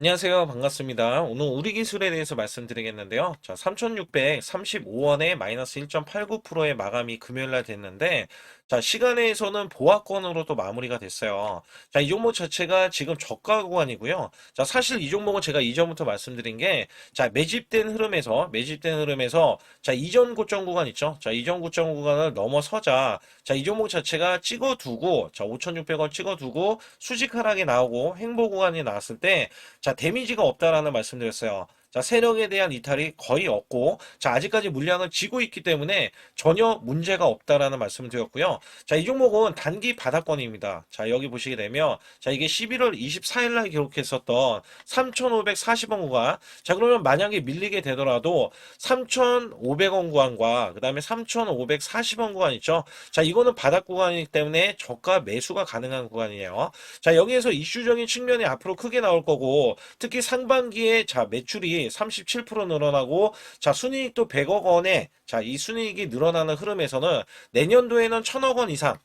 안녕하세요. 반갑습니다. 오늘 우리 기술에 대해서 말씀드리겠는데요. 자, 3,635원에 마이너스 1.89%의 마감이 금요일 날 됐는데, 자, 시간에서는 보합권으로 또 마무리가 됐어요. 자, 이 종목 자체가 지금 저가 구간이고요. 자, 사실 이 종목은 제가 이전부터 말씀드린 게, 자, 매집된 흐름에서, 자, 이전 고점 구간 있죠? 자, 이전 고점 구간을 넘어서자, 자, 이 종목 자체가 찍어두고, 자, 5,600원 찍어두고, 수직 하락이 나오고, 횡보 구간이 나왔을 때, 자, 데미지가 없다라는 말씀드렸어요. 자, 세력에 대한 이탈이 거의 없고, 자, 아직까지 물량을 쥐고 있기 때문에 전혀 문제가 없다라는 말씀을 드렸고요. 자, 이 종목은 단기 바닥권입니다. 자, 여기 보시게 되면, 자, 이게 11월 24일 날 기록했었던 3,540원 구간. 자, 그러면 만약에 밀리게 되더라도 3,500원 구간과 그 다음에 3,540원 구간 있죠. 자, 이거는 바닥 구간이기 때문에 저가 매수가 가능한 구간이에요. 자, 여기에서 이슈적인 측면이 앞으로 크게 나올 거고, 특히 상반기에 자 매출이 37% 늘어나고 자 순이익도 100억 원에 자 이 순이익이 늘어나는 흐름에서는 내년도에는 1,000억 원 이상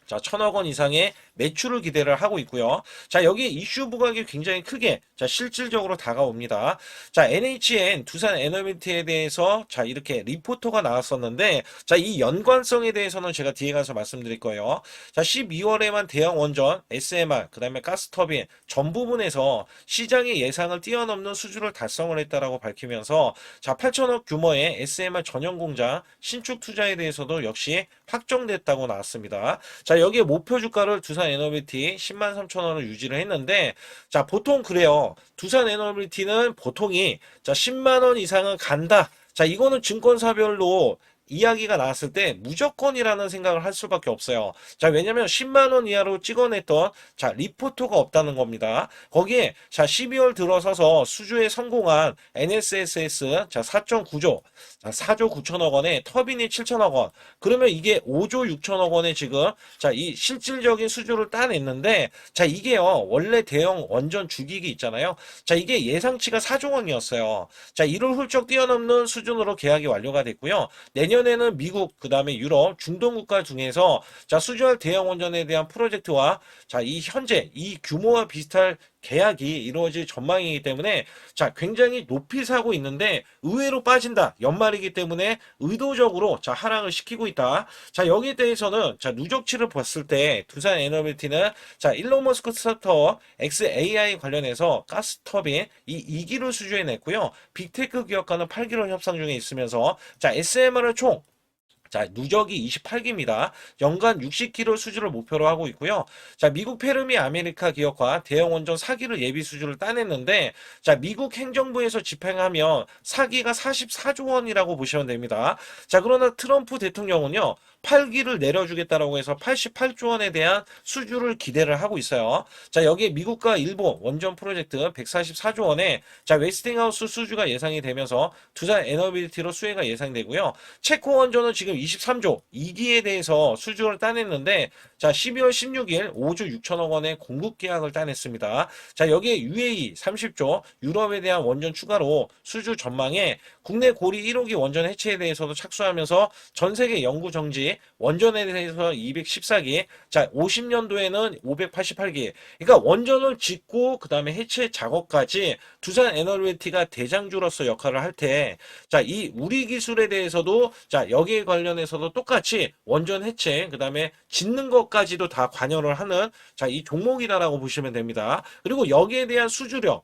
자, 1,000억 원 이상의 매출을 기대를 하고 있고요. 자, 여기 이슈 부각이 굉장히 크게 자, 실질적으로 다가옵니다. 자, NHN 두산 에너비티에 대해서 자, 이렇게 리포터가 나왔었는데 자, 이 연관성에 대해서는 제가 뒤에 가서 말씀드릴 거예요. 자, 12월에만 대형 원전, SMR, 그다음에 가스터빈 전 부분에서 시장의 예상을 뛰어넘는 수주를 달성을 했다라고 밝히면서 자, 8천억 규모의 SMR 전용 공장 신축 투자에 대해서도 역시 확정됐다고 나왔습니다. 자, 여기에 목표 주가를 두산 에너비티 10만 3천 원을 유지를 했는데, 자, 보통 그래요. 두산 에너비티는 보통이, 자, 10만 원 이상은 간다. 자, 이거는 증권사별로 이야기가 나왔을 때 무조건이라는 생각을 할 수밖에 없어요. 자, 왜냐면 10만 원 이하로 찍어냈던 자, 리포터가 없다는 겁니다. 거기에 자, 12월 들어서서 수주에 성공한 NSSS 자, 4.9조, 자, 4조 9천억 원에 터빈이 7천억 원. 그러면 이게 5조 6천억 원에 지금 자, 이 실질적인 수주를 따냈는데 자, 이게요. 원래 대형 원전 주기기 있잖아요. 자, 이게 예상치가 4조 원이었어요. 자, 이를 훌쩍 뛰어넘는 수준으로 계약이 완료가 됐고요. 내년에는 미국, 그 다음에 유럽, 중동 국가 중에서 자, 수주할 대형 원전에 대한 프로젝트와 자, 이 현재 이 규모와 비슷할 계약이 이루어질 전망이기 때문에 자, 굉장히 높이 사고 있는데 의외로 빠진다. 연말이기 때문에 의도적으로 자, 하락을 시키고 있다. 자, 여기에 대해서는 자, 누적치를 봤을 때 두산 에너비티는 자, 일론 머스크 스타트업 XAI 관련해서 가스터빈 이 2기를 수주해 냈고요. 빅테크 기업과는 8기를 협상 중에 있으면서 자, SMR을 총 자, 누적이 28기입니다. 연간 60기로 수주를 목표로 하고 있고요. 자, 미국 페르미 아메리카 기업과 대형 원전 4기를 예비 수주를 따냈는데, 자, 미국 행정부에서 집행하면 4기가 44조 원이라고 보시면 됩니다. 자, 그러나 트럼프 대통령은요, 8기를 내려주겠다라고 해서 88조 원에 대한 수주를 기대를 하고 있어요. 자, 여기에 미국과 일본 원전 프로젝트 144조 원에 자, 웨스팅하우스 수주가 예상이 되면서 두산 에너빌리티로 수혜가 예상되고요. 체코 원전은 지금 23조 2기에 대해서 수주를 따냈는데 자, 12월 16일 5조 6천억 원의 공급 계약을 따냈습니다. 자, 여기에 UAE 30조 유럽에 대한 원전 추가로 수주 전망에 국내 고리 1호기 원전 해체에 대해서도 착수하면서 전 세계 연구 정지 원전에 대해서 214기, 자 50년도에는 588기. 그러니까 원전을 짓고 그다음에 해체 작업까지 두산 에너비티가 대장주로서 역할을 할 때, 자 이 우리 기술에 대해서도 자 여기에 관련해서도 똑같이 원전 해체 그다음에 짓는 것까지도 다 관여를 하는 자 이 종목이다라고 보시면 됩니다. 그리고 여기에 대한 수주력.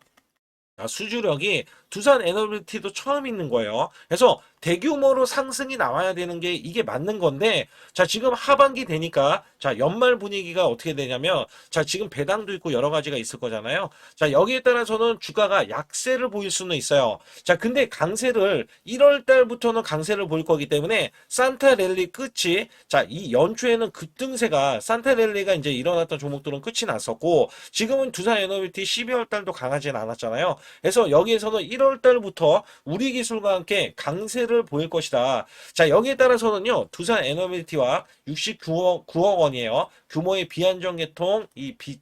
수주력이 두산 에너비티도 처음 있는 거예요. 그래서 대규모로 상승이 나와야 되는 게 이게 맞는 건데 자 지금 하반기 되니까 자 연말 분위기가 어떻게 되냐면 자 지금 배당도 있고 여러 가지가 있을 거잖아요. 자 여기에 따라서는 주가가 약세를 보일 수는 있어요. 자 근데 강세를 1월 달부터는 강세를 보일 거기 때문에 산타랠리 끝이 자 이 연초에는 급등세가 산타랠리가 이제 일어났던 종목들은 끝이 났었고 지금은 두산 에너비티 12월 달도 강하진 않았잖아요. 그래서 여기에서는 1월 달부터 우리 기술과 함께 강세를 보일 것이다. 자, 여기에 따라서는요, 두산 에너빌티와 69억 원이에요. 규모의 비안정계통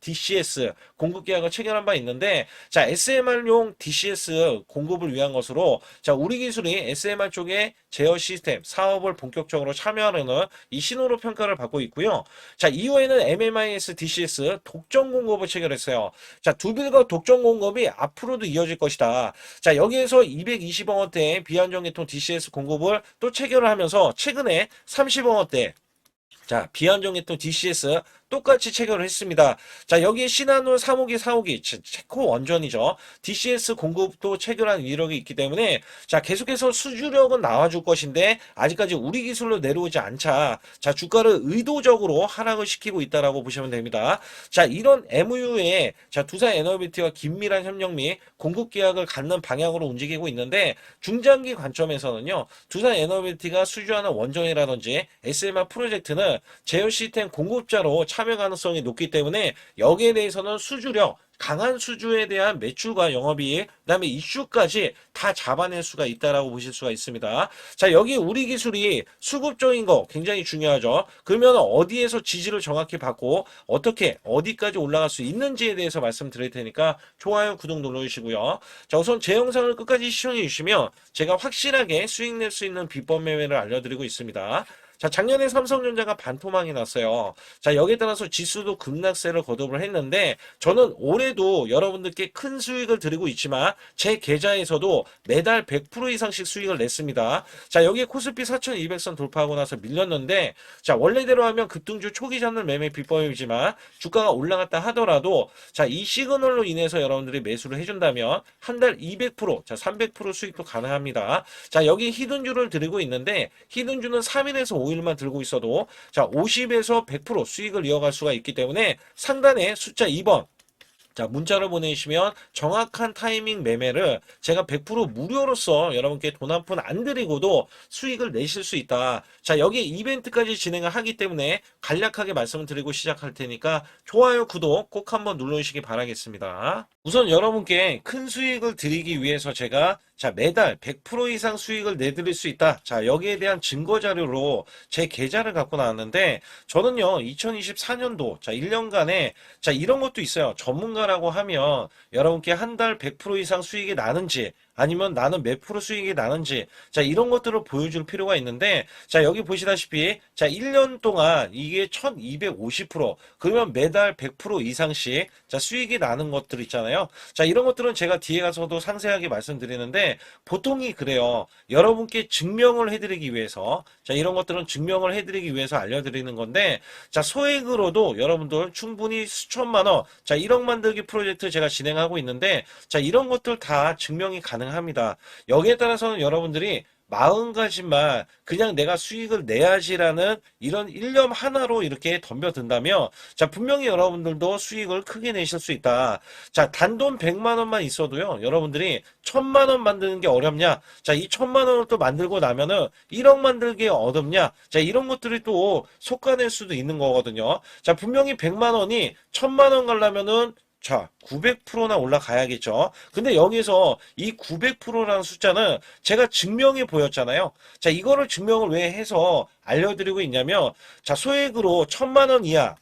DCS 공급 계약을 체결한 바 있는데, 자, SMR용 DCS 공급을 위한 것으로, 자, 우리 기술이 SMR 쪽에 제어 시스템 사업을 본격적으로 참여하려는 이 신호로 평가를 받고 있고요. 자, 이후에는 MMIS DCS 독점 공급을 체결했어요. 자, 두빌과 독점 공급이 앞으로도 이어질 것이다. 자, 여기에서 220억 원대의 비안정계통 DCS 공급을 또 체결을 하면서 최근에 30억 원대, 자, 비안정계통 DCS 똑같이 체결을 했습니다. 자, 여기에 신한울 3호기, 4호기, 체코 원전이죠. DCS 공급도 체결한 이력이 있기 때문에, 자, 계속해서 수주력은 나와줄 것인데, 아직까지 우리 기술로 내려오지 않자, 자, 주가를 의도적으로 하락을 시키고 있다라고 보시면 됩니다. 자, 이런 MOU에, 자, 두산 에너비티와 긴밀한 협력 및 공급 계약을 갖는 방향으로 움직이고 있는데, 중장기 관점에서는요, 두산 에너비티가 수주하는 원전이라든지 SMR 프로젝트는 제어 시스템 공급자로 참여 가능성이 높기 때문에 여기에 대해서는 수주력, 강한 수주에 대한 매출과 영업이익, 그다음에 이슈까지 다 잡아낼 수가 있다라고 보실 수가 있습니다. 자, 여기 우리 기술이 수급적인 거 굉장히 중요하죠. 그러면 어디에서 지지를 정확히 받고 어떻게 어디까지 올라갈 수 있는지에 대해서 말씀드릴 테니까 좋아요, 구독 눌러주시고요. 자, 우선 제 영상을 끝까지 시청해 주시면 제가 확실하게 수익 낼 수 있는 비법 매매를 알려드리고 있습니다. 자, 작년에 삼성전자가 반토막이 났어요. 자, 여기에 따라서 지수도 급락세를 거듭을 했는데, 저는 올해도 여러분들께 큰 수익을 드리고 있지만 제 계좌에서도 매달 100% 이상씩 수익을 냈습니다. 자, 여기에 코스피 4200선 돌파하고 나서 밀렸는데, 자, 원래대로 하면 급등주 초기 잔물 매매 비법이지만 주가가 올라갔다 하더라도, 자, 이 시그널로 인해서 여러분들이 매수를 해준다면 한 달 200%, 자, 300% 수익도 가능합니다. 자, 여기 히든주를 드리고 있는데, 히든주는 3일에서 5일만 들고 있어도, 자, 50에서 100% 수익을 이어갈 수가 있기 때문에 상단에 숫자 2번, 자, 문자를 보내시면 정확한 타이밍 매매를 제가 100% 무료로서 여러분께 돈 한 푼 안 드리고도 수익을 내실 수 있다. 자, 여기 이벤트까지 진행을 하기 때문에 간략하게 말씀을 드리고 시작할 테니까 좋아요, 구독 꼭 한번 눌러주시기 바라겠습니다. 우선 여러분께 큰 수익을 드리기 위해서 제가, 자, 매달 100% 이상 수익을 내드릴 수 있다. 자, 여기에 대한 증거 자료로 제 계좌를 갖고 나왔는데, 저는요, 2024년도, 자, 1년간에, 자, 이런 것도 있어요. 전문가라고 하면 여러분께 한 달 100% 이상 수익이 나는지, 아니면 나는 몇 프로 수익이 나는지, 자, 이런 것들을 보여줄 필요가 있는데, 자, 여기 보시다시피, 자, 1년 동안 이게 1250%, 그러면 매달 100% 이상씩, 자, 수익이 나는 것들 있잖아요. 자, 이런 것들은 제가 뒤에 가서도 상세하게 말씀드리는데, 보통이 그래요. 여러분께 증명을 해드리기 위해서, 자, 이런 것들은 증명을 해드리기 위해서 알려드리는 건데, 자, 소액으로도 여러분들 충분히 수천만 원, 자, 1억 만들기 프로젝트 제가 진행하고 있는데, 자, 이런 것들 다 증명이 가능합니다. 여기에 따라서는 여러분들이 마음가짐만 그냥 내가 수익을 내야지라는 이런 일념 하나로 이렇게 덤벼든다면, 자, 분명히 여러분들도 수익을 크게 내실 수 있다. 자, 단돈 100만 원만 있어도요, 여러분들이 1000만 원 만드는 게 어렵냐? 자, 이 1000만 원을 또 만들고 나면은 1억 만들기 어렵냐? 자, 이런 것들이 또 속아낼 수도 있는 거거든요. 자, 분명히 100만 원이 1000만 원 가려면은, 자, 900%나 올라가야겠죠. 근데 여기서 이 900%라는 숫자는 제가 증명이 보였잖아요. 자, 이거를 증명을 왜 해서 알려드리고 있냐면, 자, 소액으로 1000만 원 이하,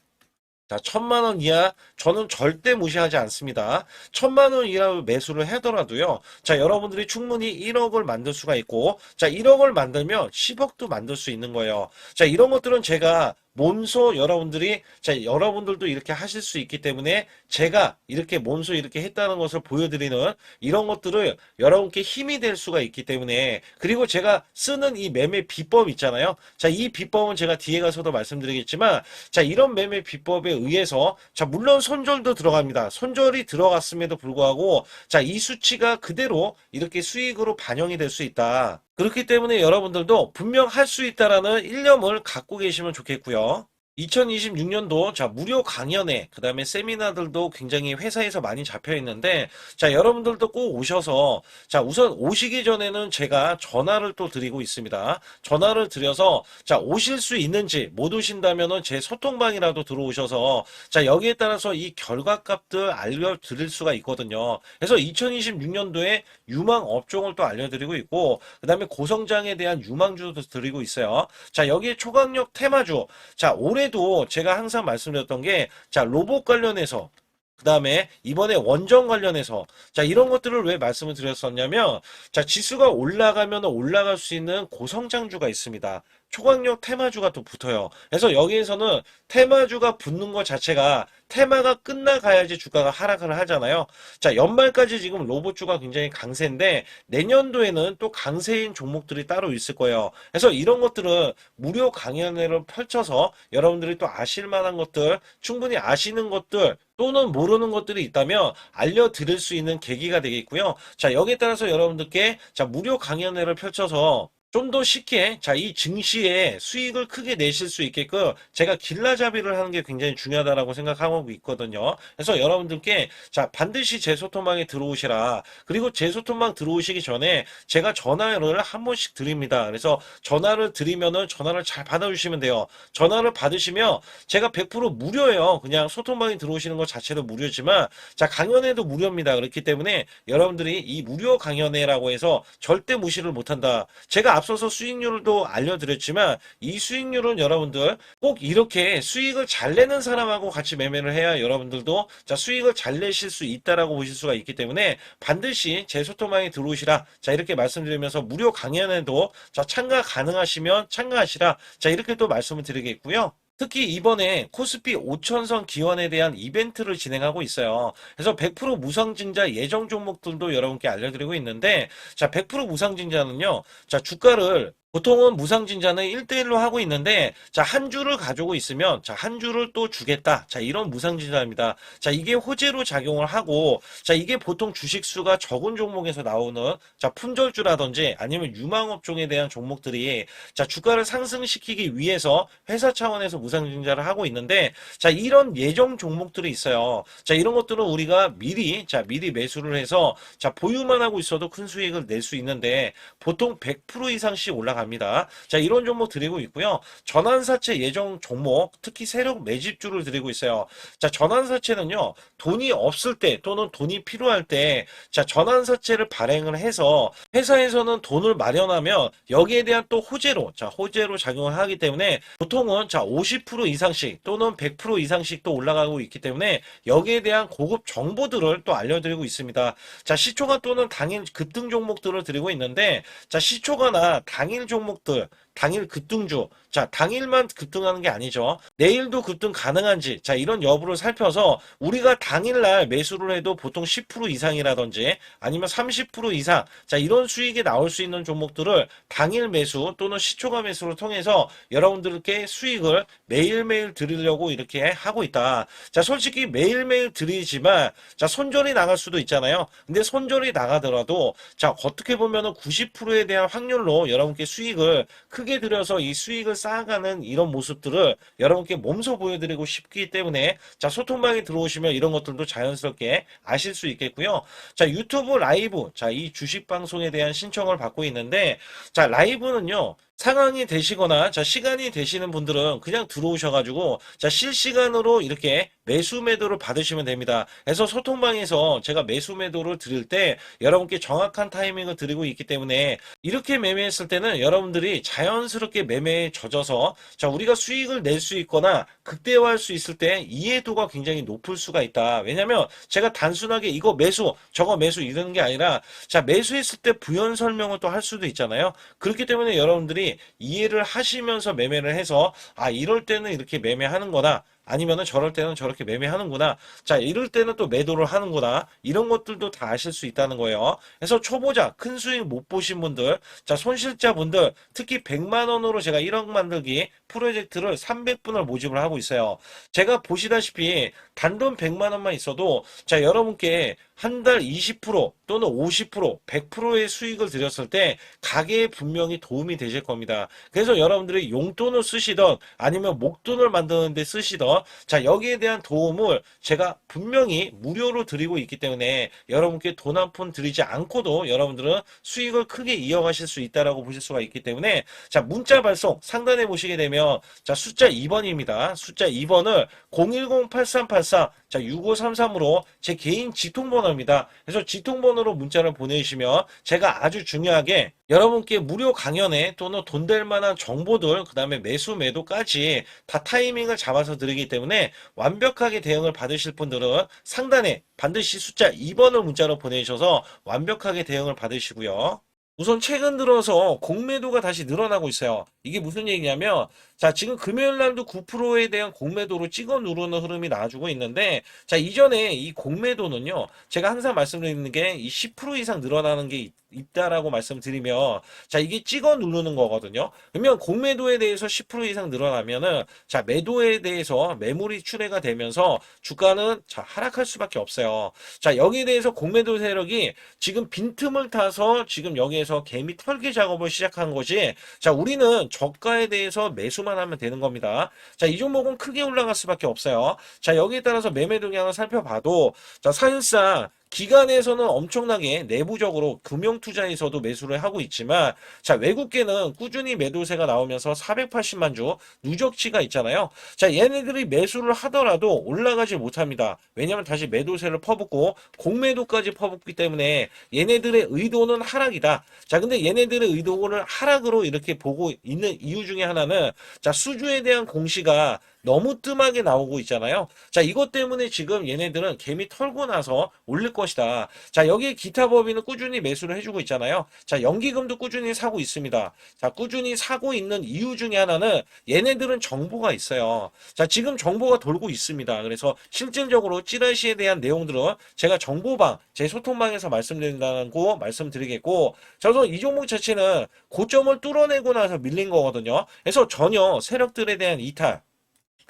자, 1000만 원 이하 저는 절대 무시하지 않습니다. 1000만 원 이하 매수를 하더라도요. 자, 여러분들이 충분히 1억을 만들 수가 있고, 자, 1억을 만들면 10억도 만들 수 있는 거예요. 자, 이런 것들은 제가 몸소 여러분들이, 자, 여러분들도 이렇게 하실 수 있기 때문에 제가 이렇게 몸소 이렇게 했다는 것을 보여드리는 이런 것들을 여러분께 힘이 될 수가 있기 때문에, 그리고 제가 쓰는 이 매매 비법 있잖아요. 자, 이 비법은 제가 뒤에 가서도 말씀드리겠지만, 자, 이런 매매 비법에 의해서, 자, 물론 손절도 들어갑니다. 손절이 들어갔음에도 불구하고, 자, 이 수치가 그대로 이렇게 수익으로 반영이 될 수 있다. 그렇기 때문에 여러분들도 분명 할 수 있다라는 일념을 갖고 계시면 좋겠고요. 2026년도, 자, 무료 강연회, 그 다음에 세미나들도 굉장히 회사에서 많이 잡혀 있는데, 자, 여러분들도 꼭 오셔서, 자, 우선 오시기 전에는 제가 전화를 또 드리고 있습니다. 전화를 드려서, 자, 오실 수 있는지, 못 오신다면은 제 소통방이라도 들어오셔서, 자, 여기에 따라서 이 결과값들 알려드릴 수가 있거든요. 그래서 2026년도에 유망 업종을 또 알려드리고 있고, 그 다음에 고성장에 대한 유망주도 드리고 있어요. 자, 여기에 초강력 테마주, 자, 올해 올해도 제가 항상 말씀드렸던 게, 자, 로봇 관련해서, 그 다음에 이번에 원전 관련해서, 자, 이런 것들을 왜 말씀을 드렸었냐면, 자, 지수가 올라가면 올라갈 수 있는 고성장주가 있습니다. 초강력 테마주가 또 붙어요. 그래서 여기에서는 테마주가 붙는 것 자체가 테마가 끝나가야지 주가가 하락을 하잖아요. 자, 연말까지 지금 로봇주가 굉장히 강세인데 내년도에는 또 강세인 종목들이 따로 있을 거예요. 그래서 이런 것들은 무료 강연회를 펼쳐서 여러분들이 또 아실 만한 것들, 충분히 아시는 것들 또는 모르는 것들이 있다면 알려드릴 수 있는 계기가 되겠고요. 자, 여기에 따라서 여러분들께 자, 무료 강연회를 펼쳐서 좀 더 쉽게 자, 이 증시에 수익을 크게 내실 수 있게끔 제가 길라잡이를 하는 게 굉장히 중요하다라고 생각하고 있거든요. 그래서 여러분들께 자, 반드시 제 소통방에 들어오시라. 그리고 제 소통방 들어오시기 전에 제가 전화를 한 번씩 드립니다. 그래서 전화를 드리면은 전화를 잘 받아주시면 돼요. 전화를 받으시면 제가 100% 무료예요. 그냥 소통방에 들어오시는 것 자체도 무료지만 자, 강연회도 무료입니다. 그렇기 때문에 여러분들이 이 무료 강연회라고 해서 절대 무시를 못한다. 제가 앞서서 수익률도 알려드렸지만 이 수익률은 여러분들 꼭 이렇게 수익을 잘 내는 사람하고 같이 매매를 해야 여러분들도 자, 수익을 잘 내실 수 있다라고 보실 수가 있기 때문에 반드시 제 소통방에 들어오시라. 자, 이렇게 말씀드리면서 무료 강연에도 자, 참가 가능하시면 참가하시라. 자, 이렇게 또 말씀을 드리겠고요. 특히 이번에 코스피 5천선 기원에 대한 이벤트를 진행하고 있어요. 그래서 100% 무상증자 예정 종목들도 여러분께 알려드리고 있는데, 자, 100% 무상증자는요, 자, 주가를 보통은 무상증자는 1대1로 하고 있는데, 자, 한 주를 가지고 있으면, 자, 한 주를 또 주겠다. 자, 이런 무상증자입니다. 자, 이게 호재로 작용을 하고, 자, 이게 보통 주식수가 적은 종목에서 나오는, 자, 품절주라든지 아니면 유망업종에 대한 종목들이, 자, 주가를 상승시키기 위해서 회사 차원에서 무상증자를 하고 있는데, 자, 이런 예정 종목들이 있어요. 자, 이런 것들은 우리가 미리, 자, 미리 매수를 해서, 자, 보유만 하고 있어도 큰 수익을 낼 수 있는데, 보통 100% 이상씩 올라갑니다. 자, 이런 종목 드리고 있고요. 전환사채 예정 종목, 특히 세력 매집주를 드리고 있어요. 자, 전환사채는요, 돈이 없을 때 또는 돈이 필요할 때, 자, 전환사채를 발행을 해서 회사에서는 돈을 마련하면 여기에 대한 또 호재로, 자, 호재로 작용을 하기 때문에 보통은 자, 50% 이상씩 또는 100% 이상씩 또 올라가고 있기 때문에 여기에 대한 고급 정보들을 또 알려드리고 있습니다. 자, 시초가 또는 당일 급등 종목들을 드리고 있는데, 자, 시초가나 당일 종목들, 당일 급등주, 자, 당일만 급등하는 게 아니죠. 내일도 급등 가능한지, 자, 이런 여부를 살펴서 우리가 당일날 매수를 해도 보통 10% 이상이라든지 아니면 30% 이상, 자, 이런 수익이 나올 수 있는 종목들을 당일 매수 또는 시초가 매수를 통해서 여러분들께 수익을 매일매일 드리려고 이렇게 하고 있다. 자, 솔직히 매일매일 드리지만, 자, 손절이 나갈 수도 있잖아요. 근데 손절이 나가더라도, 자, 어떻게 보면은 90%에 대한 확률로 여러분께 수익을 크게 들여서 이 수익을 쌓아가는 이런 모습들을 여러분께 몸소 보여드리고 싶기 때문에 자, 소통방에 들어오시면 이런 것들도 자연스럽게 아실 수 있겠고요. 자, 유튜브 라이브, 자, 이 주식 방송에 대한 신청을 받고 있는데, 자, 라이브는요, 상황이 되시거나 자, 시간이 되시는 분들은 그냥 들어오셔가지고 자, 실시간으로 이렇게 매수 매도를 받으시면 됩니다. 그래서 소통방에서 제가 매수 매도를 드릴 때 여러분께 정확한 타이밍을 드리고 있기 때문에 이렇게 매매했을 때는 여러분들이 자연스럽게 매매에 젖어서 자, 우리가 수익을 낼 수 있거나 극대화할 수 있을 때 이해도가 굉장히 높을 수가 있다. 왜냐면 제가 단순하게 이거 매수 저거 매수 이러는 게 아니라 자, 매수했을 때 부연 설명을 또 할 수도 있잖아요. 그렇기 때문에 여러분들이 이해를 하시면서 매매를 해서 아, 이럴 때는 이렇게 매매하는 거다. 아니면은 저럴 때는 저렇게 매매하는구나. 자, 이럴 때는 또 매도를 하는구나. 이런 것들도 다 아실 수 있다는 거예요. 그래서 초보자, 큰 수익 못 보신 분들, 자, 손실자분들, 특히 100만 원으로 제가 1억 만들기 프로젝트를 300분을 모집을 하고 있어요. 제가 보시다시피 단돈 100만 원만 있어도 자, 여러분께 한 달 20% 또는 50%, 100%의 수익을 드렸을 때 가게에 분명히 도움이 되실 겁니다. 그래서 여러분들이 용돈을 쓰시던 아니면 목돈을 만드는 데 쓰시던 있죠. 자, 여기에 대한 도움을 제가 분명히 무료로 드리고 있기 때문에 여러분께 돈 한 푼 드리지 않고도 여러분들은 수익을 크게 이어가실 수 있다라고 보실 수가 있기 때문에 자, 문자 발송 상단에 보시게 되면 자, 숫자 2번입니다. 숫자 2번을 010-8384 자, 6533으로 제 개인 직통번호입니다. 그래서 직통번호로 문자를 보내주시면 제가 아주 중요하게 여러분께 무료 강연에 또는 돈 될 만한 정보들, 그 다음에 매수 매도까지 다 타이밍을 잡아서 드리기 때문에 완벽하게 대응을 받으실 분들은 상단에 반드시 숫자 2번을 문자로 보내주셔서 완벽하게 대응을 받으시고요. 우선 최근 들어서 공매도가 다시 늘어나고 있어요. 이게 무슨 얘기냐면 자, 지금 금요일 날도 9%에 대한 공매도로 찍어 누르는 흐름이 나와주고 있는데 자, 이전에 이 공매도는요. 제가 항상 말씀드리는 게 이 10% 이상 늘어나는 게 있다라고 말씀드리면 자, 이게 찍어 누르는 거거든요. 그러면 공매도에 대해서 10% 이상 늘어나면은 자, 매도에 대해서 매물이 출회가 되면서 주가는 자, 하락할 수밖에 없어요. 자, 여기에 대해서 공매도 세력이 지금 빈틈을 타서 지금 여기에서 개미 털기 작업을 시작한 것이 자, 우리는 저가에 대해서 매수만 하면 되는 겁니다. 자, 이 종목은 크게 올라갈 수밖에 없어요. 자, 여기에 따라서 매매 동향을 살펴봐도 자, 사실상 기관에서는 엄청나게 내부적으로 금융투자에서도 매수를 하고 있지만 자, 외국계는 꾸준히 매도세가 나오면서 480만 주 누적치가 있잖아요. 자, 얘네들이 매수를 하더라도 올라가지 못합니다. 왜냐하면 다시 매도세를 퍼붓고 공매도까지 퍼붓기 때문에 얘네들의 의도는 하락이다. 자, 근데 얘네들의 의도를 하락으로 이렇게 보고 있는 이유 중에 하나는 자, 수주에 대한 공시가 너무 뜸하게 나오고 있잖아요. 자, 이것 때문에 지금 얘네들은 개미 털고 나서 올릴 것이다. 자, 여기에 기타 법인은 꾸준히 매수를 해주고 있잖아요. 자, 연기금도 꾸준히 사고 있습니다. 자, 꾸준히 사고 있는 이유 중에 하나는 얘네들은 정보가 있어요. 자, 지금 정보가 돌고 있습니다. 그래서 실질적으로 찌라시에 대한 내용들은 제가 정보방, 제 소통방에서 말씀드린다는 거 말씀드리겠고, 저도 이 종목 자체는 고점을 뚫어내고 나서 밀린 거거든요. 그래서 전혀 세력들에 대한 이탈,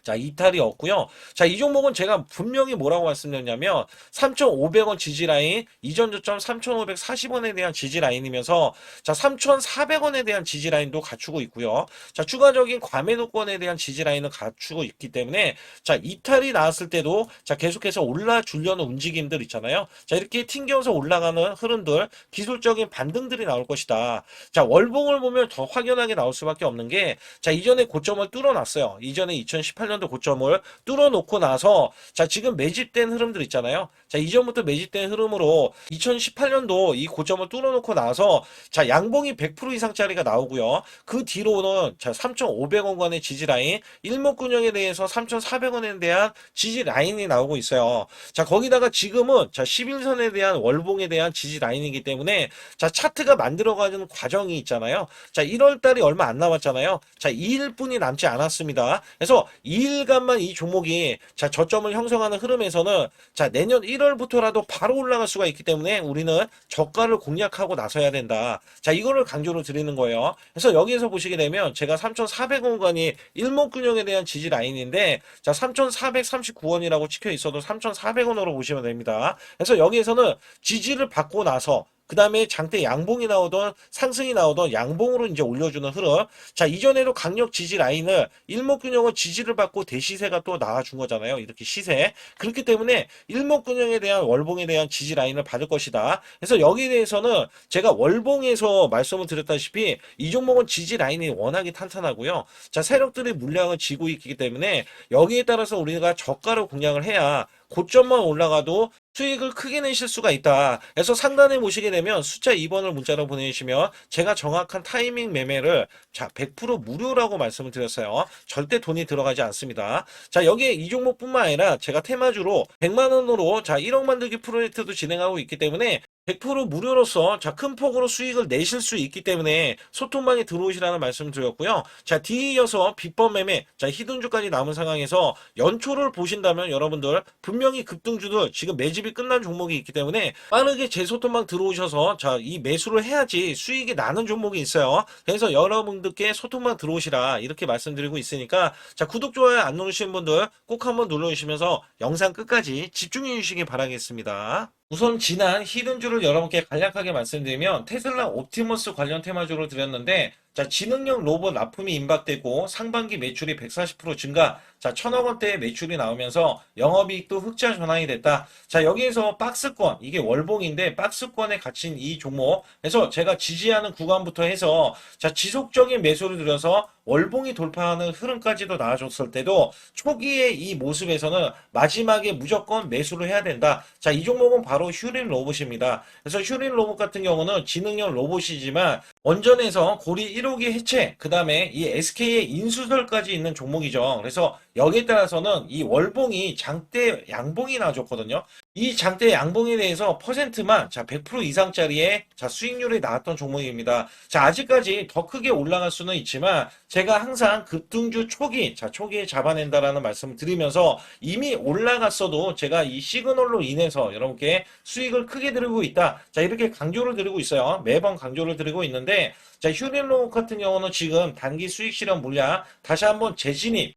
자, 이탈이 없고요. 자, 이 종목은 제가 분명히 뭐라고 말씀드렸냐면 3,500원 지지라인, 이전 저점 3,540원에 대한 지지라인이면서 자, 3,400원에 대한 지지라인도 갖추고 있고요. 자, 추가적인 과매도권에 대한 지지라인을 갖추고 있기 때문에 자, 이탈이 나왔을 때도 자, 계속해서 올라주려는 움직임들 있잖아요. 자, 이렇게 튕겨서 올라가는 흐름들, 기술적인 반등들이 나올 것이다. 자, 월봉을 보면 더 확연하게 나올 수밖에 없는 게 자, 이전에 고점을 뚫어놨어요. 이전에 2018년도 고점을 뚫어놓고 나서 자, 지금 매집된 흐름들 있잖아요. 자, 이전부터 매집된 흐름으로 2018년도 이 고점을 뚫어놓고 나서 자, 양봉이 100% 이상짜리가 나오고요. 그 뒤로는 자, 3,500원권의 지지라인, 일목균형에 대해서 3,400원에 대한 지지라인이 나오고 있어요. 자, 거기다가 지금은 자, 11선에 대한 월봉에 대한 지지라인이기 때문에 자, 차트가 만들어가는 과정이 있잖아요. 자, 1월달이 얼마 안 남았잖아요. 자, 2일뿐이 남지 않았습니다. 그래서 2일간만 이 종목이 자, 저점을 형성하는 흐름에서는 자, 내년 1월부터라도 바로 올라갈 수가 있기 때문에 우리는 저가를 공략하고 나서야 된다. 자, 이거를 강조로 드리는 거예요. 그래서 여기에서 보시게 되면 제가 3,400원권이 일목균형에 대한 지지 라인인데 자, 3,439원이라고 찍혀 있어도 3,400원으로 보시면 됩니다. 그래서 여기에서는 지지를 받고 나서 그 다음에 장대 양봉이 나오던 상승이 나오던 양봉으로 이제 올려주는 흐름. 자, 이전에도 강력 지지 라인을 일목균형은 지지를 받고 대시세가 또 나와준 거잖아요. 이렇게 시세. 그렇기 때문에 일목균형에 대한 월봉에 대한 지지 라인을 받을 것이다. 그래서 여기에 대해서는 제가 월봉에서 말씀을 드렸다시피 이 종목은 지지 라인이 워낙에 탄탄하고요. 자, 세력들이 물량을 쥐고 있기 때문에 여기에 따라서 우리가 저가를 공략을 해야 고점만 올라가도 수익을 크게 내실 수가 있다. 그래서 상단에 보시게 되면 숫자 2번을 문자로 보내주시면 제가 정확한 타이밍 매매를 자, 100% 무료라고 말씀을 드렸어요. 절대 돈이 들어가지 않습니다. 자, 여기에 이 종목뿐만 아니라 제가 테마주로 100만원으로 자, 1억 만들기 프로젝트도 진행하고 있기 때문에 100% 무료로서 자, 큰 폭으로 수익을 내실 수 있기 때문에 소통방에 들어오시라는 말씀을 드렸고요. 자, 뒤에 이어서 비법 매매, 자, 히든주까지 남은 상황에서 연초를 보신다면 여러분들 분명히 급등주들 지금 매집이 끝난 종목이 있기 때문에 빠르게 제 소통방 들어오셔서 자, 이 매수를 해야지 수익이 나는 종목이 있어요. 그래서 여러분들께 소통방 들어오시라 이렇게 말씀드리고 있으니까 자, 구독, 좋아요 안 누르신 분들 꼭 한번 눌러주시면서 영상 끝까지 집중해 주시기 바라겠습니다. 우선 지난 히든주를 여러분께 간략하게 말씀드리면 테슬라 옵티머스 관련 테마주를 드렸는데 자, 지능형 로봇 납품이 임박되고 상반기 매출이 140% 증가. 자, 1,000억 원대의 매출이 나오면서 영업이익도 흑자 전환이 됐다. 자, 여기에서 박스권, 이게 월봉인데 박스권에 갇힌 이 종목. 그래서 제가 지지하는 구간부터 해서 자, 지속적인 매수를 들여서 월봉이 돌파하는 흐름까지도 나와줬을 때도 초기의 이 모습에서는 마지막에 무조건 매수를 해야 된다. 자, 이 종목은 바로 휴린 로봇입니다. 그래서 휴린 로봇 같은 경우는 지능형 로봇이지만 원전에서 고리 1호기 해체, 그 다음에 이 SK의 인수설까지 있는 종목이죠. 그래서 여기에 따라서는 이 월봉이 장대 양봉이 나와줬거든요. 이 장대 양봉에 대해서 퍼센트만 자, 100% 이상짜리의 자, 수익률이 나왔던 종목입니다. 자, 아직까지 더 크게 올라갈 수는 있지만 제가 항상 급등주 초기, 자, 초기에 잡아낸다라는 말씀을 드리면서 이미 올라갔어도 제가 이 시그널로 인해서 여러분께 수익을 크게 드리고 있다. 자, 이렇게 강조를 드리고 있어요. 매번 강조를 드리고 있는데 자, 휴린로봇 같은 경우는 지금 단기 수익 실현 물량 다시 한번 재진입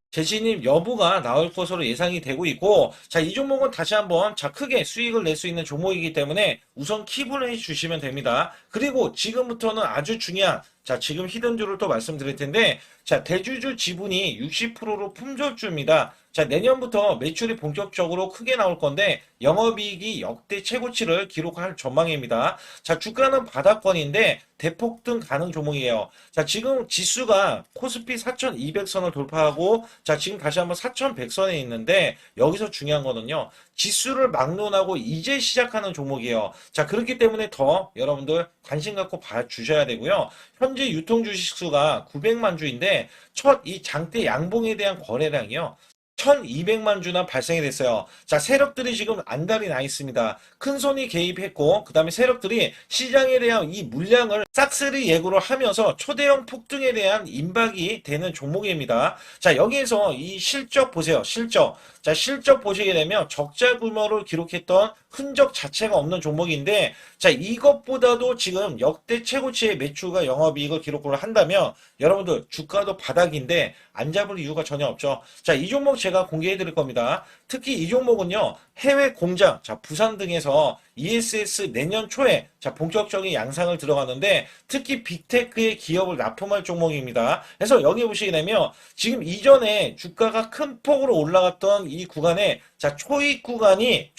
여부가 나올 것으로 예상이 되고 있고, 자, 이 종목은 다시 한번 자, 크게 수익을 낼 수 있는 종목이기 때문에 우선 킵을 해 주시면 됩니다. 그리고 지금부터는 아주 중요한 자, 지금 히든주를 또 말씀드릴 텐데, 자, 대주주 지분이 60%로 품절주입니다. 자, 내년부터 매출이 본격적으로 크게 나올 건데, 영업이익이 역대 최고치를 기록할 전망입니다. 자, 주가는 바닥권인데, 대폭등 가능 종목이에요. 자, 지금 지수가 코스피 4,200선을 돌파하고, 자, 지금 다시 한번 4,100선에 있는데, 여기서 중요한 거는요, 지수를 막론하고 이제 시작하는 종목이에요. 자, 그렇기 때문에 더 여러분들 관심 갖고 봐주셔야 되고요. 현재 유통 주식수가 900만 주인데 첫 이 장대 양봉에 대한 거래량이요. 1200만 주나 발생이 됐어요. 자, 세력들이 지금 안달이 나 있습니다. 큰손이 개입했고, 그 다음에 세력들이 시장에 대한 이 물량을 싹쓸이 예고를 하면서 초대형 폭등에 대한 임박이 되는 종목입니다. 자, 여기에서 이 실적 보세요. 실적. 자, 실적 보시게 되면 적자 규모를 기록했던 흔적 자체가 없는 종목인데, 자, 이것보다도 지금 역대 최고치의 매출과 영업이익을 기록을 한다면 여러분들 주가도 바닥인데 안 잡을 이유가 전혀 없죠. 자, 이 종목 제가 공개해 드릴 겁니다. 특히 이 종목은요, 해외 공장, 자, 부산 등에서 ESS 내년 초에 자, 본격적인 양상을 들어가는데 특히 빅테크의 기업을 납품할 종목입니다. 그래서 여기 보시게 되면 지금 이전에 주가가 큰 폭으로 올라갔던 이 구간에 자, 초입 구간이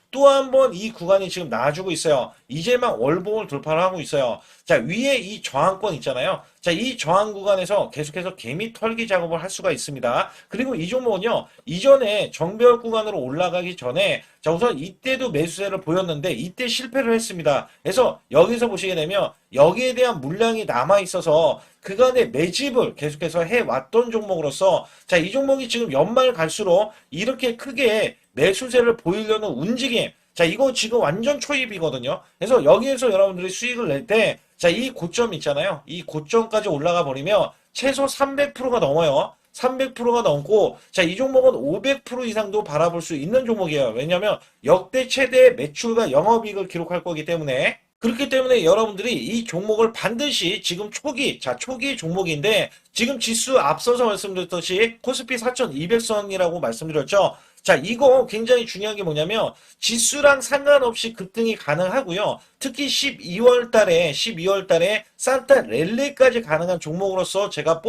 또 한 번 이 구간이 지금 나와주고 있어요. 이제 막 월봉을 돌파를 하고 있어요. 자, 위에 이 저항권 있잖아요. 자, 이 저항 구간에서 계속해서 개미 털기 작업을 할 수가 있습니다. 그리고 이 종목은요, 이전에 정배열 구간으로 올라가기 전에 자, 우선 이때도 매수세를 보였는데 이때 실패를 했습니다. 그래서 여기서 보시게 되면 여기에 대한 물량이 남아 있어서 그간의 매집을 계속해서 해왔던 종목으로서 자, 이 종목이 지금 연말 갈수록 이렇게 크게 매수세를 보이려는 움직임. 자, 이거 지금 완전 초입이거든요. 그래서 여기에서 여러분들이 수익을 낼 때, 자, 이 고점 있잖아요. 이 고점까지 올라가 버리면 최소 300%가 넘어요. 300%가 넘고, 자, 이 종목은 500% 이상도 바라볼 수 있는 종목이에요. 왜냐면 역대 최대 매출과 영업이익을 기록할 거기 때문에. 그렇기 때문에 여러분들이 이 종목을 반드시 지금 초기, 자, 초기 종목인데, 지금 지수 앞서서 말씀드렸듯이 코스피 4,200선이라고 말씀드렸죠. 자, 이거 굉장히 중요한 게 뭐냐면 지수랑 상관없이 급등이 가능하고요. 특히 12월 달에 산타 랠리까지 가능한 종목으로서 제가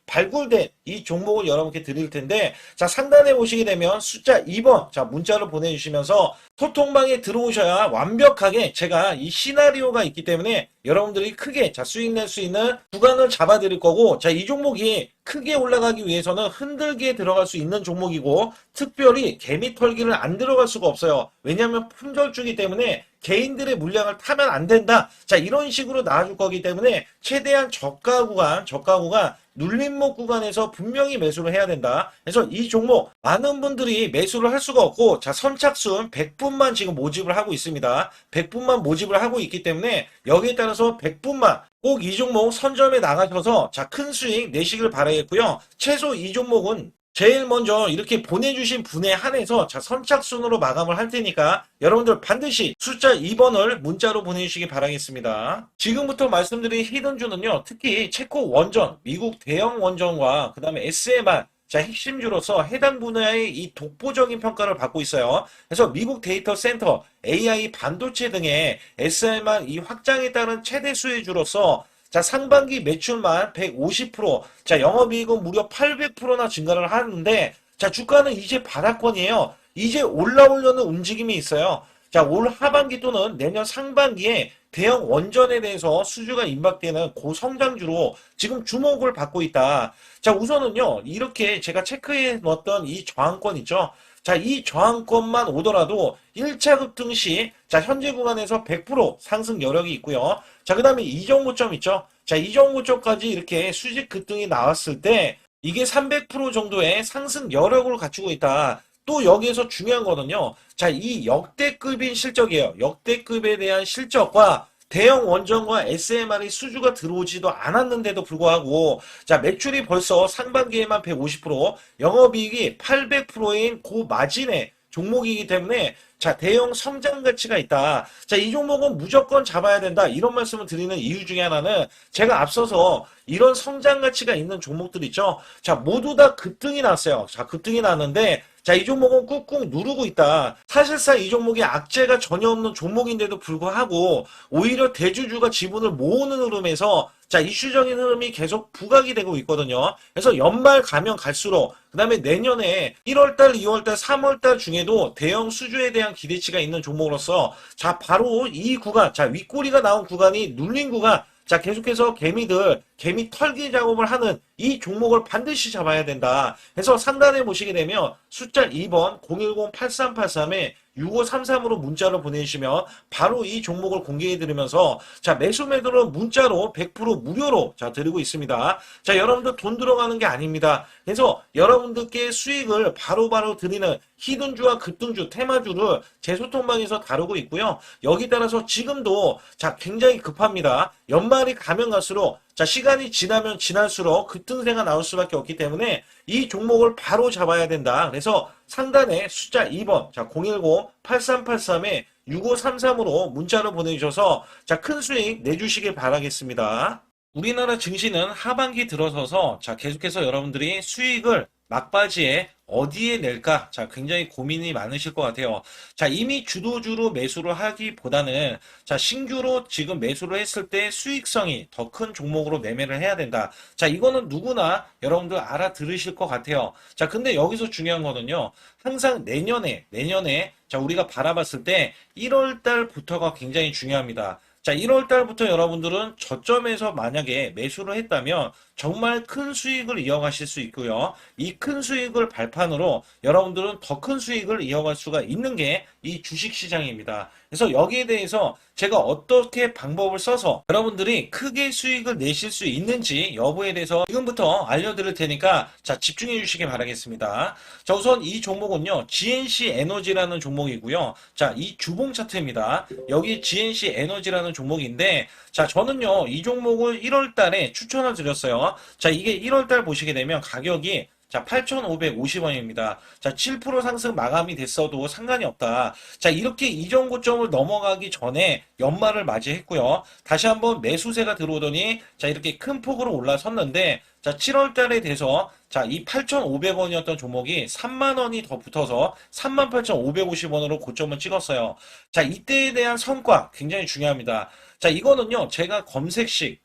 발굴된 이 종목을 여러분께 드릴 텐데, 자, 상단에 보시게 되면 숫자 2번, 자, 문자를 보내주시면서 소통방에 들어오셔야 완벽하게 제가 이 시나리오가 있기 때문에 여러분들이 크게 자, 수익 낼 수 있는 구간을 잡아 드릴 거고, 자, 이 종목이 크게 올라가기 위해서는 흔들기에 들어갈 수 있는 종목이고, 특별히 개미 털기를 안 들어갈 수가 없어요. 왜냐하면 품절주기 때문에 개인들의 물량을 타면 안 된다. 자, 이런 식으로 나와줄 거기 때문에 최대한 저가 구간 눌림목 구간에서 분명히 매수를 해야 된다. 그래서 이 종목 많은 분들이 매수를 할 수가 없고, 자, 선착순 100분만 지금 모집을 하고 있습니다. 100분만 모집을 하고 있기 때문에 여기에 따라서 100분만 꼭 이 종목 선점에 나가셔서 자, 큰 수익 내시길 바라겠고요. 최소 이 종목은 제일 먼저 이렇게 보내주신 분에 한해서 자, 선착순으로 마감을 할 테니까 여러분들 반드시 숫자 2번을 문자로 보내주시기 바라겠습니다. 지금부터 말씀드린 히든주는요, 특히 체코 원전, 미국 대형 원전과 그 다음에 SMR, 자, 핵심주로서 해당 분야의 이 독보적인 평가를 받고 있어요. 그래서 미국 데이터 센터, AI 반도체 등의 SMR 이 확장에 따른 최대 수혜주로서 자, 상반기 매출만 150%, 자, 영업이익은 무려 800%나 증가를 하는데, 자, 주가는 이제 바닥권이에요. 이제 올라오려는 움직임이 있어요. 자, 올 하반기 또는 내년 상반기에 대형 원전에 대해서 수주가 임박되는 고성장주로 지금 주목을 받고 있다. 자, 우선은요, 이렇게 제가 체크해 놓았던 이 저항권 있죠? 자, 이 저항권만 오더라도 1차 급등 시, 자, 현재 구간에서 100% 상승 여력이 있고요. 자, 그 다음에 이정고점 있죠? 자, 이정고점까지 이렇게 수직 급등이 나왔을 때, 이게 300% 정도의 상승 여력을 갖추고 있다. 또 여기에서 중요한 거는요. 자, 이 역대급인 실적이에요. 역대급에 대한 실적과 대형 원전과 SMR이 수주가 들어오지도 않았는데도 불구하고 자, 매출이 벌써 상반기에만 150%, 영업이익이 800%인 고마진의 종목이기 때문에 자, 대형 성장 가치가 있다. 자, 이 종목은 무조건 잡아야 된다. 이런 말씀을 드리는 이유 중에 하나는 제가 앞서서 이런 성장 가치가 있는 종목들 있죠. 자, 모두 다 급등이 났어요. 자, 급등이 났는데 자, 이 종목은 꾹꾹 누르고 있다. 사실상 이 종목이 악재가 전혀 없는 종목인데도 불구하고 오히려 대주주가 지분을 모으는 흐름에서 자, 이슈적인 흐름이 계속 부각이 되고 있거든요. 그래서 연말 가면 갈수록 그 다음에 내년에 1월달, 2월달, 3월달 중에도 대형 수주에 대한 기대치가 있는 종목으로서 자, 바로 이 구간, 자, 윗꼬리가 나온 구간이 눌린 구간, 자, 계속해서 개미 털기 작업을 하는 이 종목을 반드시 잡아야 된다. 그래서 상단에 보시게 되면 숫자 2번 010-8383에 6533으로 문자를 보내주시면 바로 이 종목을 공개해드리면서 자, 매수 매도는 문자로 100% 무료로 자, 드리고 있습니다. 자, 여러분들 돈 들어가는 게 아닙니다. 그래서 여러분들께 수익을 바로바로 드리는 히든주와 급등주, 테마주를 제 소통방에서 다루고 있고요. 여기 따라서 지금도 자, 굉장히 급합니다. 연말이 가면 갈수록 자, 시간이 지나면 지날수록 급등세가 나올 수밖에 없기 때문에 이 종목을 바로 잡아야 된다. 그래서 상단에 숫자 2번, 자, 010-8383에 6533으로 문자로 보내주셔서 자, 큰 수익 내주시길 바라겠습니다. 우리나라 증시는 하반기 들어서서 자, 계속해서 여러분들이 수익을 막바지에 어디에 낼까? 자, 굉장히 고민이 많으실 것 같아요. 자, 이미 주도주로 매수를 하기보다는 자, 신규로 지금 매수를 했을 때 수익성이 더 큰 종목으로 매매를 해야 된다. 자, 이거는 누구나 여러분들 알아들으실 것 같아요. 자, 근데 여기서 중요한 거는요. 항상 내년에 자, 우리가 바라봤을 때 1월 달부터가 굉장히 중요합니다. 자, 1월 달부터 여러분들은 저점에서 만약에 매수를 했다면 정말 큰 수익을 이어가실 수 있고요. 이 큰 수익을 발판으로 여러분들은 더 큰 수익을 이어갈 수가 있는 게 이 주식시장입니다. 그래서 여기에 대해서 제가 어떻게 방법을 써서 여러분들이 크게 수익을 내실 수 있는지 여부에 대해서 지금부터 알려드릴 테니까 자, 집중해 주시기 바라겠습니다. 자, 우선 이 종목은요. GNC 에너지라는 종목이고요. 자, 이 주봉 차트입니다. 여기 GNC 에너지라는 종목인데 자, 저는요. 이 종목을 1월 달에 추천을 드렸어요. 자, 이게 1월 달 보시게 되면 가격이 자, 8,550원입니다. 자, 7% 상승 마감이 됐어도 상관이 없다. 자, 이렇게 이전 고점을 넘어가기 전에 연말을 맞이했고요. 다시 한번 매수세가 들어오더니 자, 이렇게 큰 폭으로 올라섰는데 자, 7월 달에 돼서 자, 이 8,500원이었던 종목이 3만 원이 더 붙어서 38,550원으로 고점을 찍었어요. 자, 이때에 대한 성과 굉장히 중요합니다. 자, 이거는요. 제가 검색식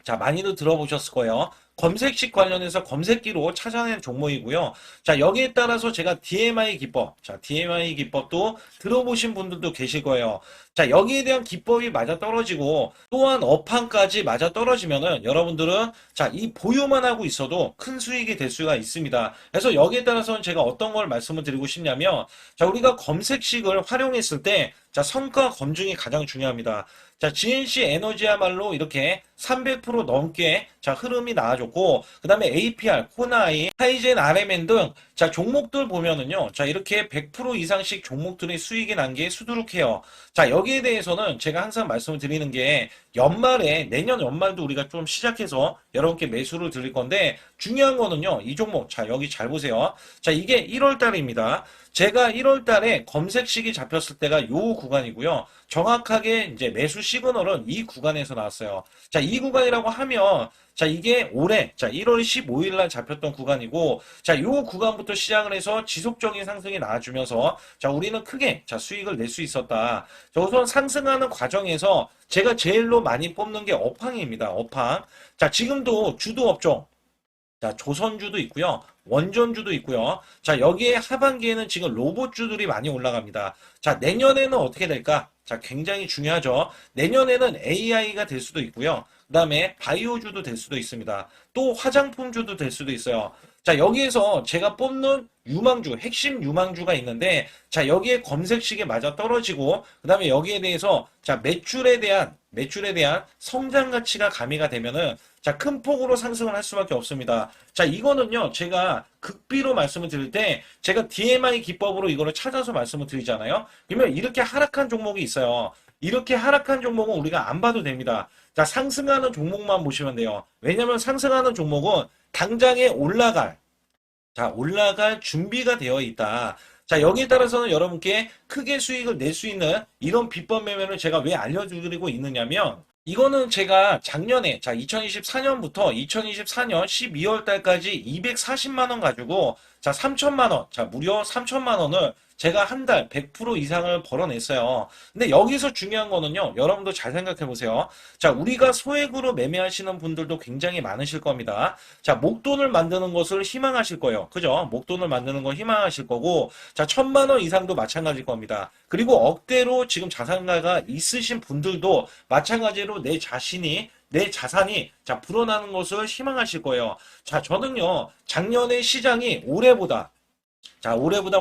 자, 많이들 들어보셨을 거예요. 검색식 관련해서 검색기로 찾아낸 종목이고요. 자, 여기에 따라서 제가 DMI 기법, 자, DMI 기법도 들어보신 분들도 계실 거예요. 자, 여기에 대한 기법이 맞아 떨어지고 또한 업황까지 맞아 떨어지면은 여러분들은 자, 이 보유만 하고 있어도 큰 수익이 될 수가 있습니다. 그래서 여기에 따라서는 제가 어떤 걸 말씀을 드리고 싶냐면 자, 우리가 검색식을 활용했을 때 자, 성과 검증이 가장 중요합니다. 자, GNC 에너지야말로 이렇게 300% 넘게 자, 흐름이 나와줬고, 그 다음에 APR, 코나이, 하이젠, RMN 등 자, 종목들 보면은요. 자, 이렇게 100% 이상씩 종목들의 수익이 난 게 수두룩해요. 자, 여기에 대해서는 제가 항상 말씀을 드리는 게 연말에, 내년 연말도 우리가 좀 시작해서 여러분께 매수를 드릴 건데 중요한 거는요. 이 종목, 자, 여기 잘 보세요. 자, 이게 1월 달입니다. 제가 1월 달에 검색식이 잡혔을 때가 요 구간이고요. 정확하게 이제 매수 시그널은 이 구간에서 나왔어요. 자, 이 구간이라고 하면 자, 이게 올해 자, 1월 15일 날 잡혔던 구간이고 자, 요 구간부터 시작을 해서 지속적인 상승이 나와주면서 자, 우리는 크게 자, 수익을 낼 수 있었다. 자, 우선 상승하는 과정에서 제가 제일로 많이 뽑는 게 업황입니다. 업황. 자, 지금도 주도 업종 자, 조선주도 있고요. 원전주도 있고요. 자, 여기에 하반기에는 지금 로봇주들이 많이 올라갑니다. 자, 내년에는 어떻게 될까? 자, 굉장히 중요하죠. 내년에는 AI가 될 수도 있고요. 그 다음에 바이오주도 될 수도 있습니다. 또 화장품주도 될 수도 있어요. 자, 여기에서 제가 뽑는 유망주, 핵심 유망주가 있는데, 자, 여기에 검색식에 맞아 떨어지고, 그 다음에 여기에 대해서, 자, 매출에 대한 성장 가치가 가미가 되면은, 자, 큰 폭으로 상승을 할 수밖에 없습니다. 자, 이거는요, 제가 극비로 말씀을 드릴 때, 제가 DMI 기법으로 이거를 찾아서 말씀을 드리잖아요. 그러면 이렇게 하락한 종목이 있어요. 이렇게 하락한 종목은 우리가 안 봐도 됩니다. 자, 상승하는 종목만 보시면 돼요. 왜냐면 상승하는 종목은 당장에 올라갈 준비가 되어 있다. 자, 여기에 따라서는 여러분께 크게 수익을 낼 수 있는 이런 비법 매매를 제가 왜 알려드리고 있느냐면, 이거는 제가 작년에, 자, 2024년부터 2024년 12월 달까지 240만 원 가지고, 자, 3천만 원, 자, 무려 3천만 원을 제가 한 달 100% 이상을 벌어냈어요. 근데 여기서 중요한 거는요, 여러분도 잘 생각해 보세요. 자, 우리가 소액으로 매매하시는 분들도 굉장히 많으실 겁니다. 자, 목돈을 만드는 것을 희망하실 거예요. 그죠? 목돈을 만드는 걸 희망하실 거고, 자, 1,000만 원 이상도 마찬가지일 겁니다. 그리고 억대로 지금 자산가가 있으신 분들도 마찬가지로 내 자산이 자 불어나는 것을 희망하실 거예요. 자, 저는요 작년에 시장이 올해보다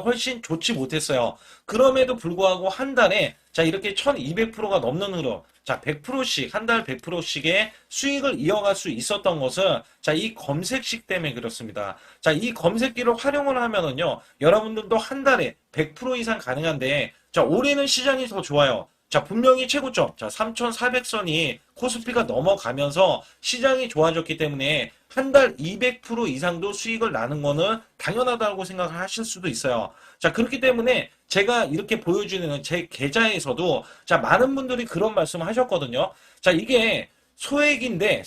훨씬 좋지 못했어요. 그럼에도 불구하고 한 달에 자 이렇게 1200%가 넘는 흐름, 자 100%씩 한 달 100%씩의 수익을 이어갈 수 있었던 것은 자 이 검색식 때문에 그렇습니다. 자, 이 검색기를 활용을 하면은요 여러분들도 한 달에 100% 이상 가능한데 자 올해는 시장이 더 좋아요. 자, 분명히 최고점, 자, 3,400선이 코스피가 넘어가면서 시장이 좋아졌기 때문에 한 달 200% 이상도 수익을 나는 거는 당연하다고 생각을 하실 수도 있어요. 자, 그렇기 때문에 제가 이렇게 보여주는 제 계좌에서도 자, 많은 분들이 그런 말씀을 하셨거든요. 자, 이게 소액인데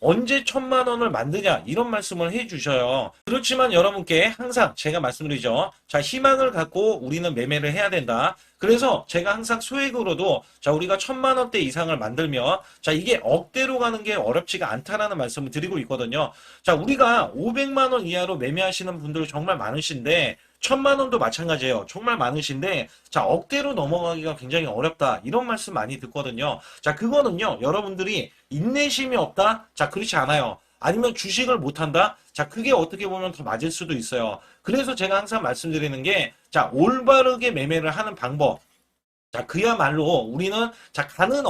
언제 1,000만 원을 만드냐 이런 말씀을 해주셔요. 그렇지만 여러분께 항상 제가 말씀드리죠. 자, 희망을 갖고 우리는 매매를 해야 된다. 그래서 제가 항상 소액으로도 자 우리가 1,000만 원대 이상을 만들면 자 이게 억대로 가는 게 어렵지가 않다라는 말씀을 드리고 있거든요. 자, 우리가 500만 원 이하로 매매하시는 분들 정말 많으신데 1,000만 원도 마찬가지예요. 정말 많으신데 자 억대로 넘어가기가 굉장히 어렵다 이런 말씀 많이 듣거든요. 자, 그거는요 여러분들이 인내심이 없다? 자, 그렇지 않아요. 아니면 주식을 못한다? 자, 그게 어떻게 보면 더 맞을 수도 있어요. 그래서 제가 항상 말씀드리는 게 자 올바르게 매매를 하는 방법, 자, 그야말로 우리는 자, 가는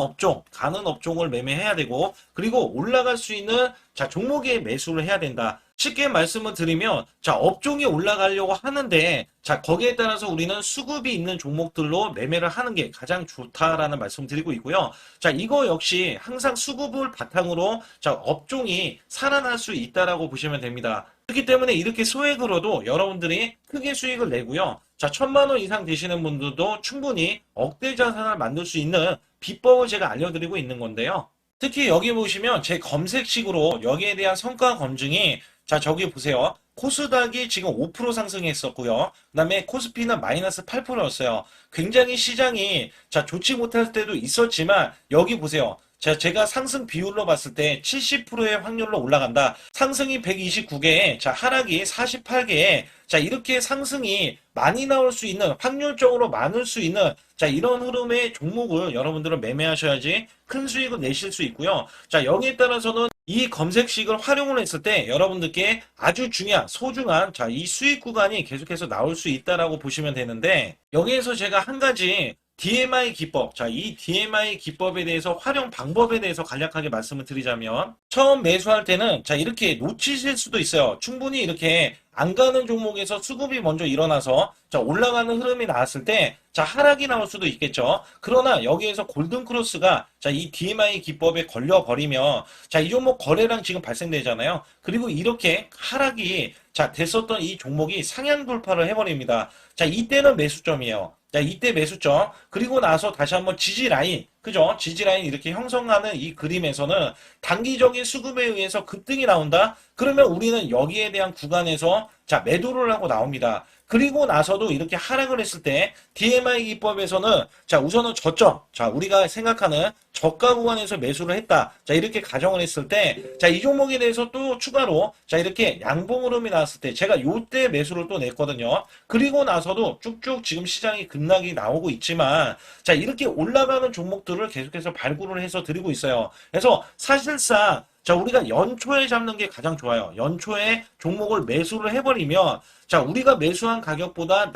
업종을 매매해야 되고, 그리고 올라갈 수 있는 자, 종목에 매수를 해야 된다. 쉽게 말씀을 드리면, 자, 업종이 올라가려고 하는데, 자, 거기에 따라서 우리는 수급이 있는 종목들로 매매를 하는 게 가장 좋다라는 말씀 드리고 있고요. 자, 이거 역시 항상 수급을 바탕으로 자, 업종이 살아날 수 있다라고 보시면 됩니다. 그렇기 때문에 이렇게 소액으로도 여러분들이 크게 수익을 내고요. 자, 1,000만 원 이상 되시는 분들도 충분히 억대 자산을 만들 수 있는 비법을 제가 알려드리고 있는 건데요. 특히 여기 보시면 제 검색식으로 여기에 대한 성과 검증이 자, 저기 보세요. 코스닥이 지금 5% 상승했었고요. 그 다음에 코스피는 마이너스 8%였어요. 굉장히 시장이 자, 좋지 못할 때도 있었지만 여기 보세요. 자, 제가 상승 비율로 봤을 때 70%의 확률로 올라간다. 상승이 129개에, 자, 하락이 48개에, 자, 이렇게 상승이 많이 나올 수 있는, 확률적으로 많을 수 있는, 자, 이런 흐름의 종목을 여러분들은 매매하셔야지 큰 수익을 내실 수 있고요. 자, 여기에 따라서는 이 검색식을 활용을 했을 때 여러분들께 아주 중요한, 소중한, 자, 이 수익 구간이 계속해서 나올 수 있다라고 보시면 되는데, 여기에서 제가 한 가지 DMI 기법, 자, 이 DMI 기법에 대해서 활용 방법에 대해서 간략하게 말씀을 드리자면 처음 매수할 때는 자, 이렇게 놓치실 수도 있어요. 충분히 이렇게 안 가는 종목에서 수급이 먼저 일어나서 자, 올라가는 흐름이 나왔을 때 자, 하락이 나올 수도 있겠죠. 그러나 여기에서 골든크로스가 자, 이 DMI 기법에 걸려버리면 자, 이 종목 거래량 지금 발생되잖아요. 그리고 이렇게 하락이 자, 됐었던 이 종목이 상향 돌파를 해버립니다. 자, 이때는 매수점이에요. 자, 이때 매수점. 그리고 나서 다시 한번 지지 라인. 그죠? 지지 라인 이렇게 형성하는 이 그림에서는 단기적인 수급에 의해서 급등이 나온다? 그러면 우리는 여기에 대한 구간에서 자, 매도를 하고 나옵니다. 그리고 나서도 이렇게 하락을 했을 때 DMI 기법에서는 자, 우선은 저점. 자, 우리가 생각하는 저가 구간에서 매수를 했다. 자, 이렇게 가정을 했을 때 자, 이 종목에 대해서 또 추가로 자, 이렇게 양봉 흐름이 나왔을 때 제가 요때 매수를 또 냈거든요. 그리고 나서도 쭉쭉 지금 시장이 급락이 나오고 있지만 자, 이렇게 올라가는 종목들을 계속해서 발굴을 해서 드리고 있어요. 그래서 사실상 자, 우리가 연초에 잡는 게 가장 좋아요. 연초에 종목을 매수를 해버리면 자, 우리가 매수한 가격보다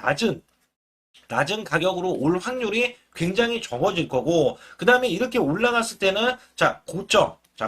낮은 가격으로 올 확률이 굉장히 적어질 거고, 그 다음에 이렇게 올라갔을 때는, 자,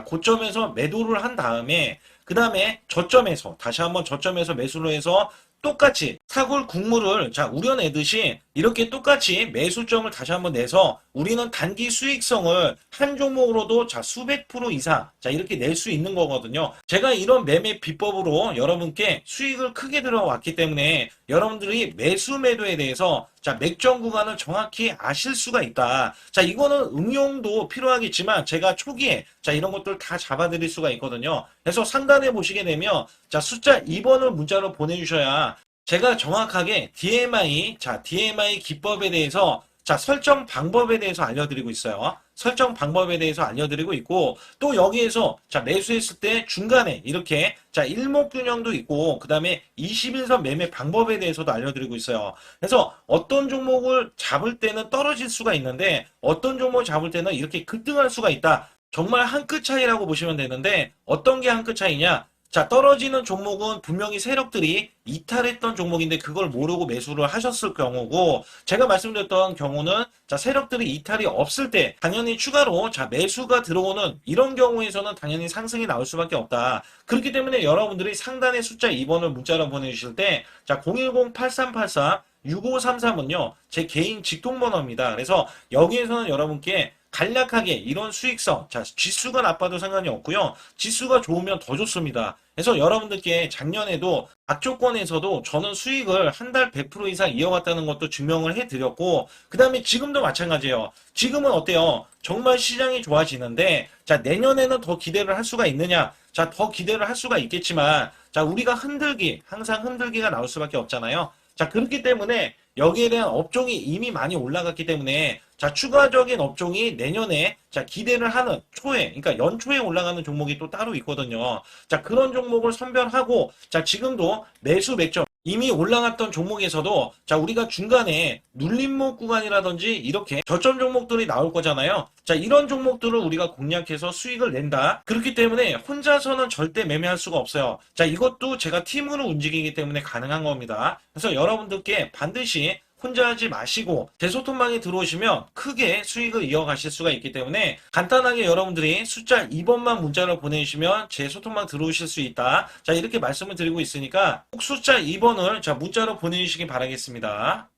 고점에서 매도를 한 다음에, 그 다음에 저점에서, 다시 한번 저점에서 매수를 해서 똑같이 사골 국물을 자, 우려내듯이 이렇게 똑같이 매수점을 다시 한번 내서 우리는 단기 수익성을 한 종목으로도 자, 수백 프로 이상 자, 이렇게 낼 수 있는 거거든요. 제가 이런 매매 비법으로 여러분께 수익을 크게 들어왔기 때문에 여러분들이 매수 매도에 대해서 자, 맥점 구간을 정확히 아실 수가 있다. 자, 이거는 응용도 필요하겠지만 제가 초기에 자, 이런 것들 다 잡아드릴 수가 있거든요. 그래서 상단에 보시게 되면 자, 숫자 2번을 문자로 보내주셔야 제가 정확하게 DMI, 자, DMI 기법에 대해서 자, 설정 방법에 대해서 알려드리고 있어요. 설정 방법에 대해서 알려드리고 있고, 또 여기에서, 자, 매수했을 때 중간에 이렇게, 자, 일목균형도 있고, 그 다음에 21선 매매 방법에 대해서도 알려드리고 있어요. 그래서 어떤 종목을 잡을 때는 떨어질 수가 있는데, 어떤 종목을 잡을 때는 이렇게 급등할 수가 있다. 정말 한 끗 차이라고 보시면 되는데, 어떤 게 한 끗 차이냐? 자, 떨어지는 종목은 분명히 세력들이 이탈했던 종목인데 그걸 모르고 매수를 하셨을 경우고, 제가 말씀드렸던 경우는 자, 세력들이 이탈이 없을 때 당연히 추가로 자, 매수가 들어오는 이런 경우에서는 당연히 상승이 나올 수밖에 없다. 그렇기 때문에 여러분들이 상단의 숫자 2번을 문자로 보내주실 때 자, 010-8384 6533은요, 제 개인 직통번호입니다. 그래서 여기에서는 여러분께 간략하게 이런 수익성, 자, 지수가 나빠도 상관이 없고요. 지수가 좋으면 더 좋습니다. 그래서 여러분들께 작년에도 악조건에서도 저는 수익을 한 달 100% 이상 이어갔다는 것도 증명을 해드렸고, 그 다음에 지금도 마찬가지예요. 지금은 어때요? 정말 시장이 좋아지는데, 자, 내년에는 더 기대를 할 수가 있느냐? 자, 더 기대를 할 수가 있겠지만, 자, 우리가 항상 흔들기가 나올 수밖에 없잖아요. 자, 그렇기 때문에 여기에 대한 업종이 이미 많이 올라갔기 때문에 자, 추가적인 업종이 내년에 자, 기대를 하는 초에, 그러니까 연초에 올라가는 종목이 또 따로 있거든요. 자, 그런 종목을 선별하고 자, 지금도 매수 맥점 이미 올라갔던 종목에서도 자, 우리가 중간에 눌림목 구간이라든지 이렇게 저점 종목들이 나올 거잖아요. 자, 이런 종목들을 우리가 공략해서 수익을 낸다. 그렇기 때문에 혼자서는 절대 매매할 수가 없어요. 자, 이것도 제가 팀으로 움직이기 때문에 가능한 겁니다. 그래서 여러분들께 반드시 혼자 하지 마시고 제 소통방에 들어오시면 크게 수익을 이어가실 수가 있기 때문에 간단하게 여러분들이 숫자 2번만 문자로 보내주시면 제 소통방 들어오실 수 있다. 자, 이렇게 말씀을 드리고 있으니까 꼭 숫자 2번을 자, 문자로 보내주시기 바라겠습니다.